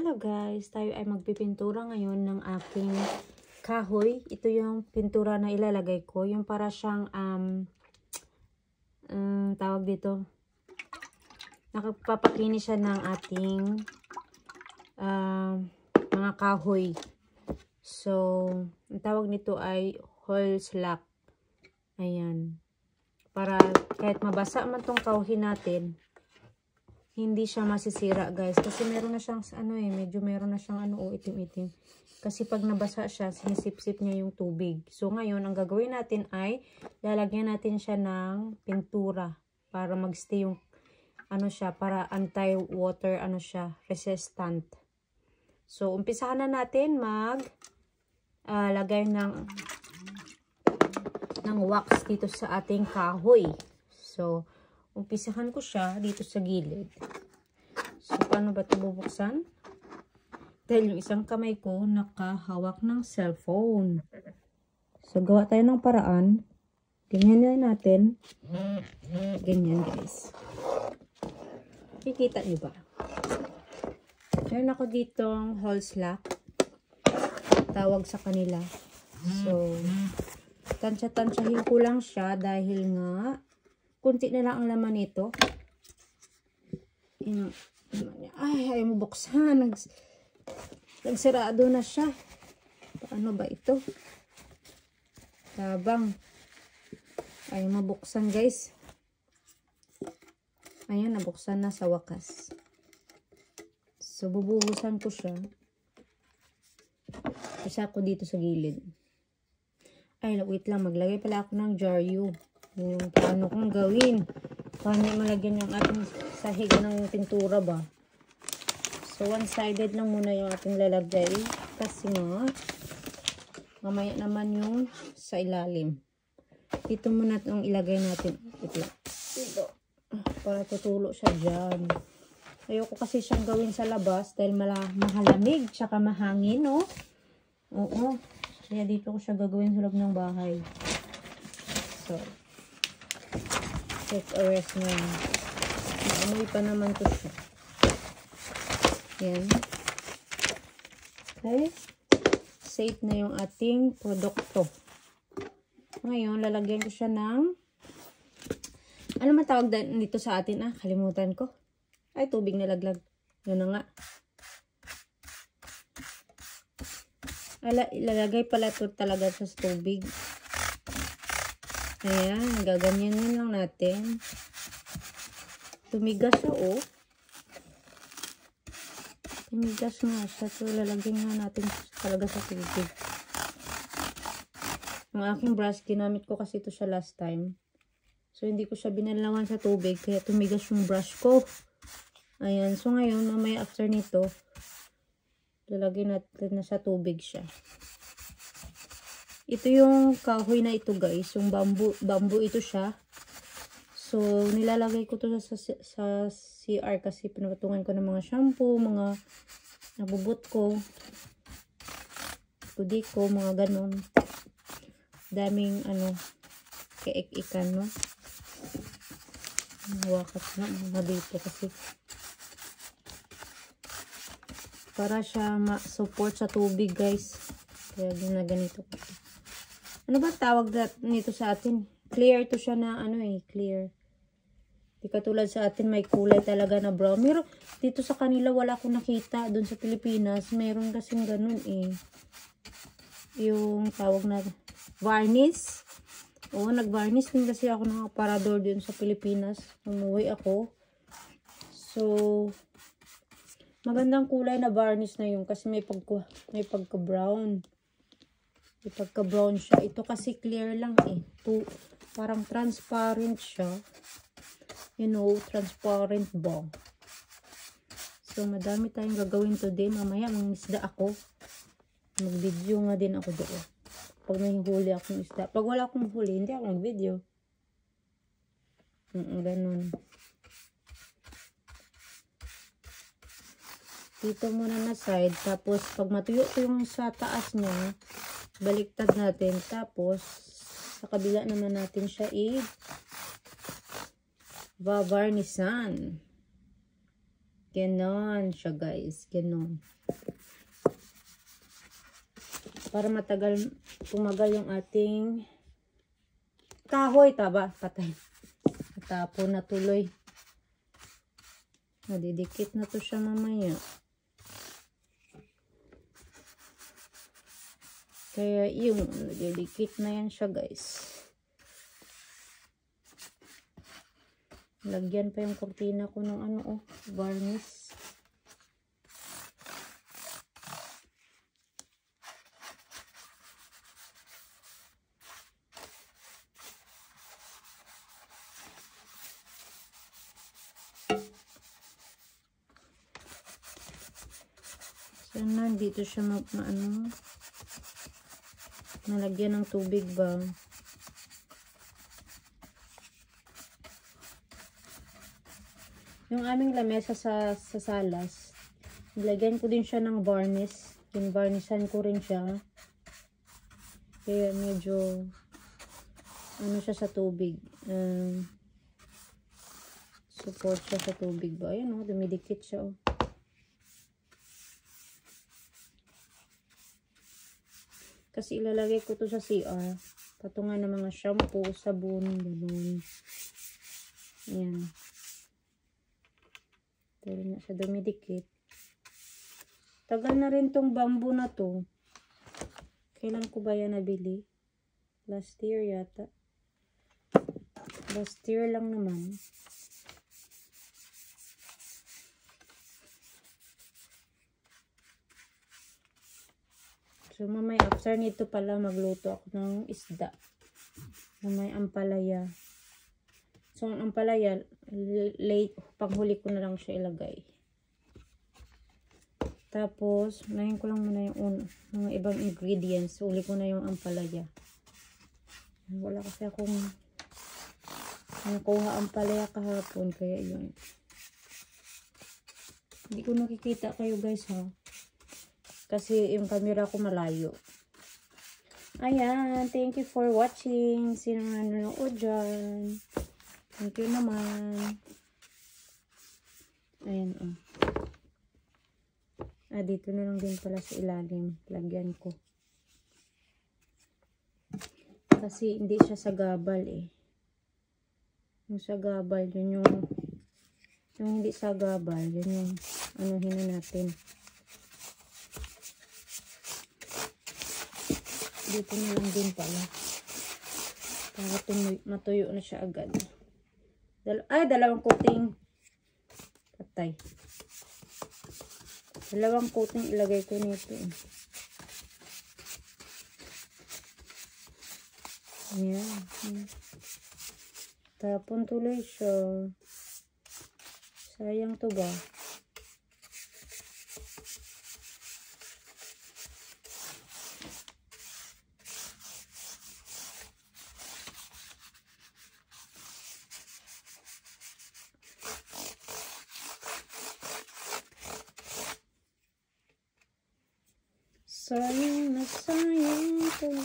Hello guys, tayo ay magpipintura ngayon ng aking kahoy. Ito yung pintura na ilalagay ko, yung para siyang tawag dito, nakapapakini siya ng ating mga kahoy. So ang tawag nito ay hole slack. Ayan, para kahit mabasa man tong kahoy natin, hindi siya masisira guys, kasi meron na siyang medyo meron na siyang itim-itim, kasi pag nabasa siya sinisip-sip niya yung tubig. So ngayon ang gagawin natin ay lalagyan natin siya ng pintura para magstay yung siya, para anti-water resistant. So umpisahan na natin lagay ng wax dito sa ating kahoy. So umpisahan ko siya dito sa gilid. So, paano ba ito bubuksan? Dahil yung isang kamay ko nakahawak ng cellphone. So, gawa tayo ng paraan. Ganyan natin. Ganyan, guys. Kikita niyo ba? Meron ako ditong hole slack. Tawag sa kanila. So, tansya-tansyahin ko lang siya dahil nga kunti na lang ang laman nito. Ay, ayaw mo buksan. Nagsirado na siya. Paano ba ito? Tabang. Ayaw mabuksan guys. Ayan, nabuksan na sa wakas. So, bubuhusan ko siya. Isa ko dito sa gilid. Ay, wait lang. Maglagay pala ako ng jaryu. Yung paano kong gawin. Paano malagyan yung ating sahig ng pintura ba. So, one-sided lang muna yung ating lalagay. Kasi nga, mamaya naman yung sa ilalim. Dito muna itong ilagay natin. Dito. Para tutulo siya dyan. Ayoko kasi siyang gawin sa labas dahil mahalamig tsaka mahangin, no? Oo. Kaya dito ko siya gagawin sa loob ng bahay. So, take a rest na yun. Maamoy pa naman to siya. Yan. Okay. Safe na yung ating produkto. Ngayon, lalagyan ko siya ng ano man tawag dito sa atin? Kalimutan ko. Ay, tubig na laglag. Yun na nga. Ilalagay pala ito talaga sa tubig. Ayan, gaganyanin lang natin. Tumigas siya, oh. Tumigas nga siya. So, lalagyan nga natin talaga sa tubig. Ang aking brush, ginamit ko kasi ito siya last time. So, hindi ko siya binalawan sa tubig, kaya tumigas yung brush ko. Ayan. So, ngayon, mamaya after nito, lalagyan natin na sa tubig siya. Ito yung kahoy na ito guys, yung bamboo ito siya. So, nilalagay ko to sa CR kasi pinapatungan ko ng mga shampoo, mga nabubot ko, kudi ko, mga ganon. Daming keik-ikan, no? Wakat na mga dito kasi para siya ma-support sa tubig guys. Kaya ginaganito ko. Ano ba tawag nito sa atin? Clear to siya na clear. Di katulad sa atin may kulay talaga na brown. Meron dito sa kanila wala akong nakita. Doon sa Pilipinas meron kasing ganun yung tawag na varnish. Oo, nag-varnish din kasi ako ng aparador doon sa Pilipinas. Umuwi ako. So, magandang kulay na varnish na yun kasi may pagka-brown. May pagka-brown siya. Ito kasi clear lang parang transparent siya. You know, transparent ba? So, madami tayong gagawin today. Mamaya, mangisda ako. Mag-video nga din ako doon. Pag may huli akong isda. Pag wala akong huli, hindi ako mag-video. Ganun. Dito muna na side. Tapos, pag matuyo ko yung sa taas niya, baliktad natin. Tapos, sa kabila naman natin siya babarnisan. Ganon siya guys. Ganon. Para tumagal yung ating kahoy. Taba, patay. Tapo na tuloy. Nadidikit na to siya mamaya. Kaya yung nadidikit na yan siya guys. Lagyan pa yung kurtina ko ng varnish. Sana dito siya nalagyan ng tubig ba? Yung aming lamesa sa salas, nilagyan ko din siya ng varnish. Varnishan ko rin siya. Kaya medyo siya sa tubig. Support siya sa tubig ba? Ayan dumidikit siya Kasi ilalagay ko to sa CR. Patungan ng mga shampoo, sabon, gano'n. Ayan. Dahil na siya dumidikit. Tagal na rin tong bamboo na to. Kailan ko ba yan nabili? Last year yata. Last year lang naman. So mamaya after nito pala magluto ako ng isda. Na may ampalaya. So ang ampalaya, late, panghuli ko na lang siya ilagay. Tapos, unahin ko lang muna yung mga ibang ingredients. Uli ko na yung ampalaya. Wala kasi akong nakuha ampalaya kahapon. Kaya yun. Hindi ko nakikita kayo guys ha. Kasi yung camera ko malayo. Ayan. Thank you for watching. Sino nanonood dyan? Thank you naman. Ayan dito na lang din pala sa ilalim. Lagyan ko. Kasi hindi siya sagabal Yung sagabal, yun yung hindi sagabal, yun yung anuhin na natin. Dito na lang din pala. Para matuyo na siya agad. Dalawang coating. Patay. Dalawang coating ilagay ko nito. Ayan. Tapon tuloy siya. Sayang to ba? Sayang na sayang to ba?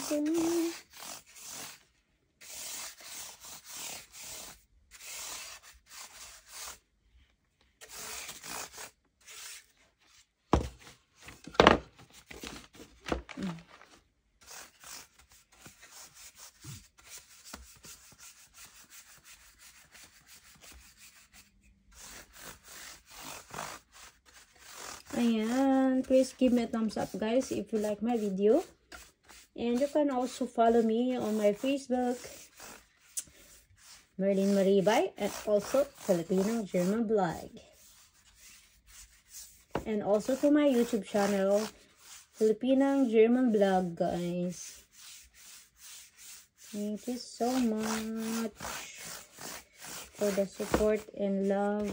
Ayan, please give me a thumbs up guys if you like my video. And you can also follow me on my Facebook, Merlin Maribay, and also Filipino German Blog. And also to my YouTube channel, Filipino German Blog guys. Thank you so much for the support and love.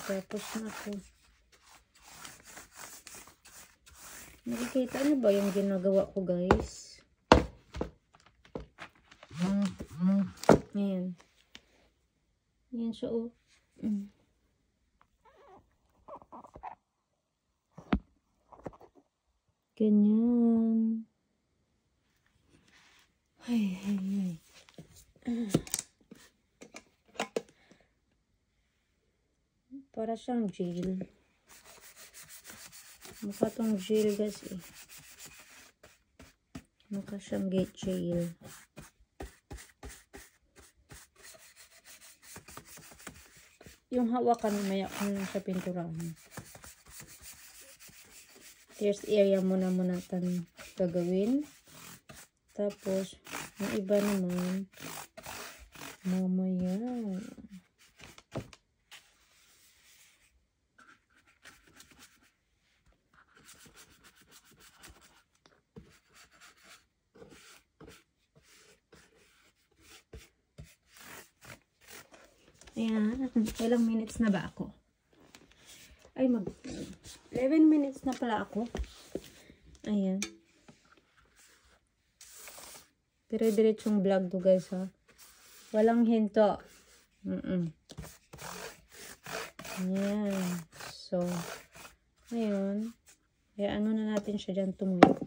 Tapos na ako. Nakikita niyo ba yung ginagawa ko, guys? Ayan. Ayan siya, oh. Ganyan. Ay. Para siyang gel. Mukha tong gel, guys, eh. Mukha siyang gel. Yung hawakan, maya ko lang sa pinturahan. First area muna natin gagawin. Tapos, yung iba naman, mamaya. Ayan. Ilang minutes na ba ako? Ay, 11 minutes na pala ako. Ayan. Pero diretsong vlog to, guys, ha. Walang hinto. Ayan. So, ayun. Kaya ano na natin siya dyan tumuyo.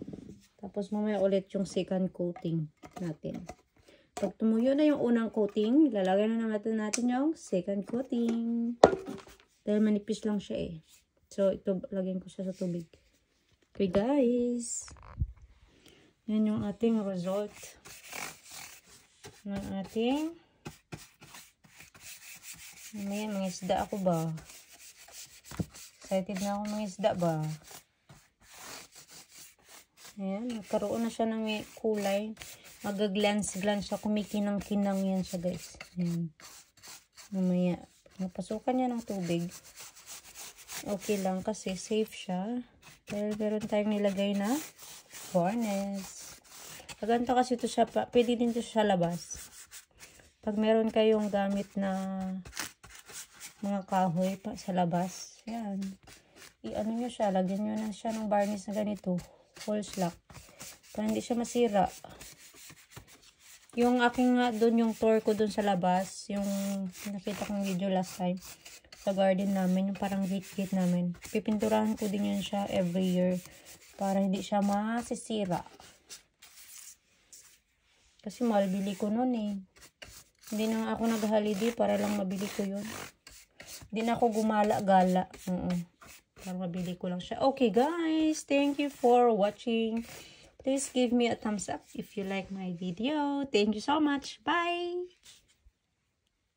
Tapos mamaya ulit yung second coating natin. Pag tumuyo na yung unang coating, ilalagay na natin yung second coating. Dahil manipis lang siya, eh. So, ito, lagyan ko siya sa tubig. Okay, guys. Yan yung ating result ng ating mamaya, mga isda ako ba? Excited na ako mga isda ba? Ayan, nagkaroon na siya ng kulay. Mag-glance-glance siya. Kumikinang-kinang yan siya, guys. Ayan. Mamaya, napasukan niya ng tubig. Okay lang kasi safe siya. Pero meron tayong nilagay na varnish. Maganda kasi ito siya, pwede din ito sa labas. Pag meron kayong gamit na mga kahoy pa sa labas, yan. I-ano nyo siya, lagyan nyo na siya ng varnish na ganito. False lock. Para hindi siya masira. Yung aking nga doon, yung tour ko doon sa labas, yung nakita kong video last time, sa garden namin, yung parang gate namin. Pipinturahan ko din yan siya every year para hindi siya masisira. Kasi mahal bili ko noon, eh. Hindi na ako nag-holiday para lang mabili ko yun. Hindi na ako gumala-gala. Para mabili ko lang siya. Okay, guys. Thank you for watching. Please give me a thumbs up if you like my video. Thank you so much. Bye!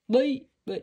Bye!